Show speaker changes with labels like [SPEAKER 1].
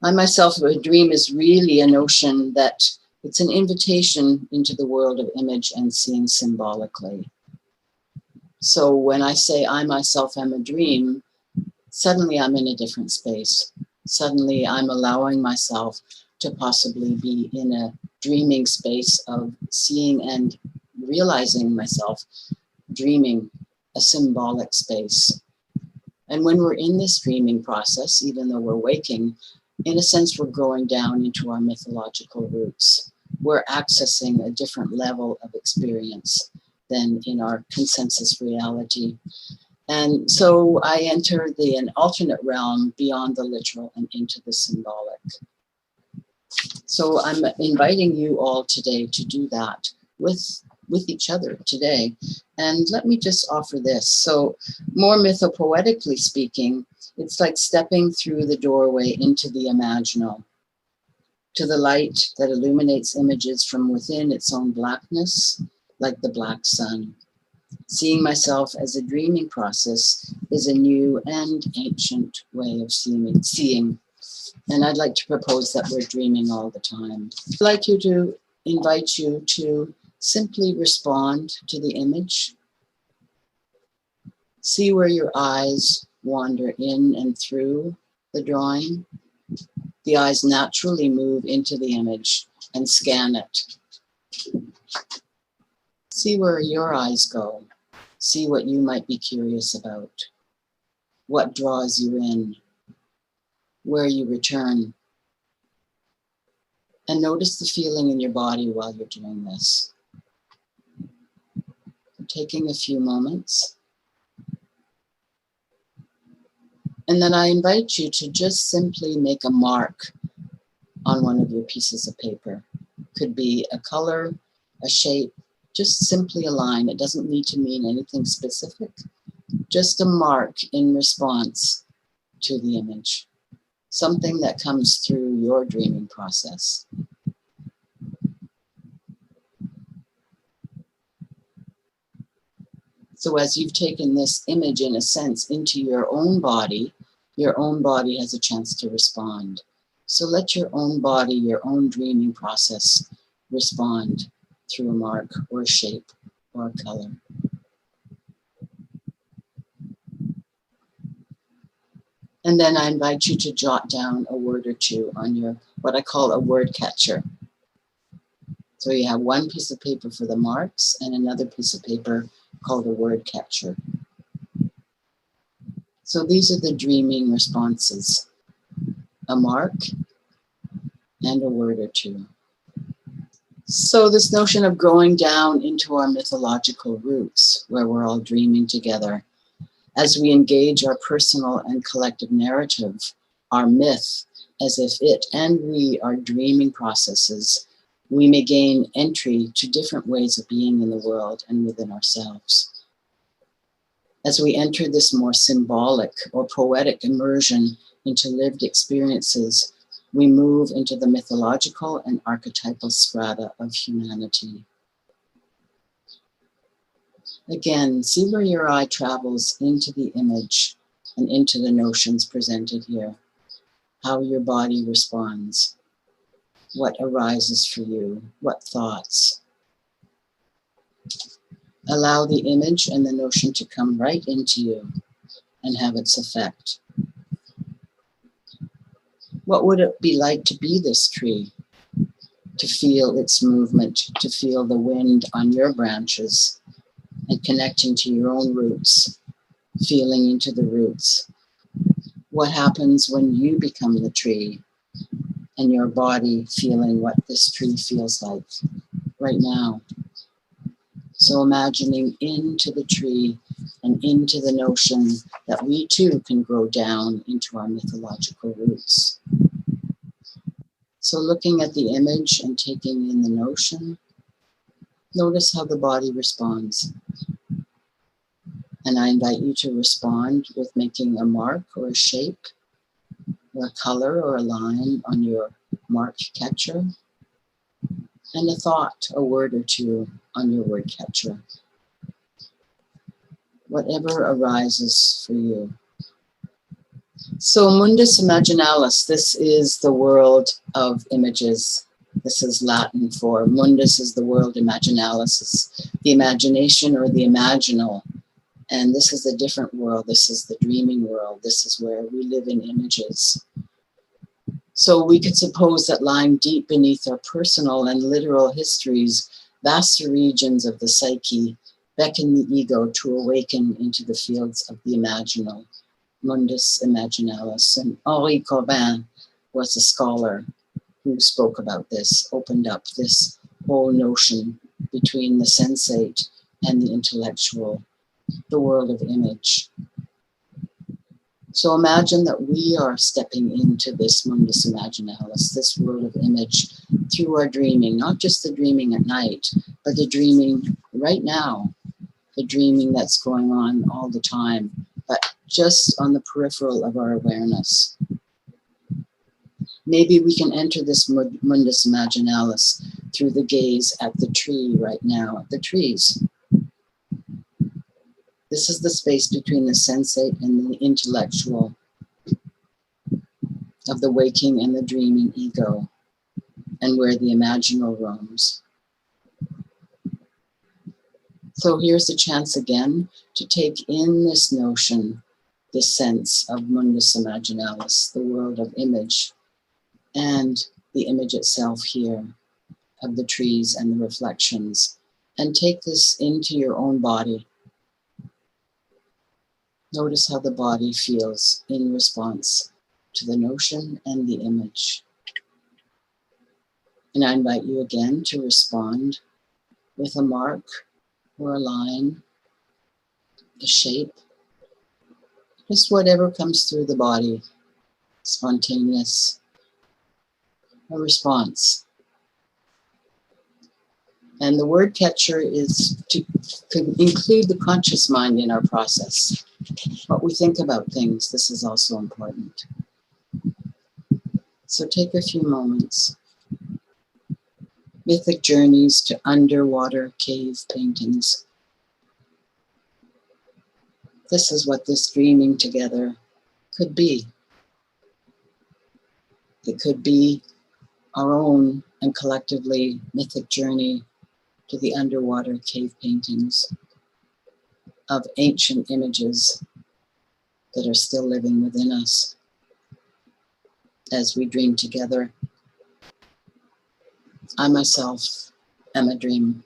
[SPEAKER 1] I myself, a dream is really a notion that it's an invitation into the world of image and seeing symbolically. So when I say I myself am a dream, suddenly I'm in a different space. Suddenly I'm allowing myself to possibly be in a dreaming space of seeing and realizing myself dreaming, a symbolic space. And when we're in this dreaming process, even though we're waking, in a sense, we're going down into our mythological roots. We're accessing a different level of experience than in our consensus reality. And so I enter an alternate realm beyond the literal and into the symbolic. So I'm inviting you all today to do that with each other today. And let me just offer this. So more mythopoetically speaking, it's like stepping through the doorway into the imaginal, to the light that illuminates images from within its own blackness, like the black sun. Seeing myself as a dreaming process is a new and ancient way of seeing. And I'd like to propose that we're dreaming all the time. I'd like to invite you to simply respond to the image. See where your eyes wander in and through the drawing. The eyes naturally move into the image and scan it. See where your eyes go. See what you might be curious about. What draws you in. Where you return. And notice the feeling in your body while you're doing this. Taking a few moments. And then I invite you to just simply make a mark on one of your pieces of paper. Could be a color, a shape, just simply a line. It doesn't need to mean anything specific. Just a mark in response to the image. Something that comes through your dreaming process. So as you've taken this image, in a sense, into your own body has a chance to respond. So let your own body, your own dreaming process respond through a mark or a shape or a color. And then I invite you to jot down a word or two on your, what I call a word catcher. So you have one piece of paper for the marks and another piece of paper called a word catcher. So these are the dreaming responses. A mark and a word or two. So this notion of going down into our mythological roots, where we're all dreaming together, as we engage our personal and collective narrative, our myth, as if it and we are dreaming processes, we may gain entry to different ways of being in the world and within ourselves. As we enter this more symbolic or poetic immersion into lived experiences, we move into the mythological and archetypal strata of humanity. Again, see where your eye travels into the image and into the notions presented here, how your body responds, what arises for you, what thoughts. Allow the image and the notion to come right into you and have its effect. What would it be like to be this tree? To feel its movement, to feel the wind on your branches and connecting to your own roots, feeling into the roots. What happens when you become the tree and your body feeling what this tree feels like right now? So imagining into the tree and into the notion that we too can grow down into our mythological roots. So looking at the image and taking in the notion, notice how the body responds. And I invite you to respond with making a mark or a shape or a color or a line on your mark catcher, and a thought, a word or two on your word catcher. Whatever arises for you. So Mundus Imaginalis, this is the world of images. This is Latin for mundus is the world, imaginalis is the imagination or the imaginal. And this is a different world. This is the dreaming world. This is where we live in images. So we could suppose that lying deep beneath our personal and literal histories, vaster regions of the psyche beckon the ego to awaken into the fields of the imaginal, mundus imaginalis. And Henri Corbin was a scholar who spoke about this, opened up this whole notion between the sensate and the intellectual, the world of image. So imagine that we are stepping into this mundus imaginalis, this world of image, through our dreaming, not just the dreaming at night, but the dreaming right now, the dreaming that's going on all the time, but just on the peripheral of our awareness. Maybe we can enter this mundus imaginalis through the gaze at the tree right now, at the trees. This is the space between the sensate and the intellectual, of the waking and the dreaming ego, and where the imaginal roams. So here's a chance again to take in this notion, this sense of mundus imaginalis, the world of image, and the image itself here of the trees and the reflections, and take this into your own body. Notice how the body feels in response to the notion and the image. And I invite you again to respond with a mark or a line, a shape, just whatever comes through the body, spontaneous, a response. And the word catcher is to include the conscious mind in our process. What we think about things, this is also important. So take a few moments. Mythic journeys to underwater cave paintings. This is what this dreaming together could be. It could be our own and collectively mythic journey to the underwater cave paintings of ancient images that are still living within us as we dream together. I myself am a dream.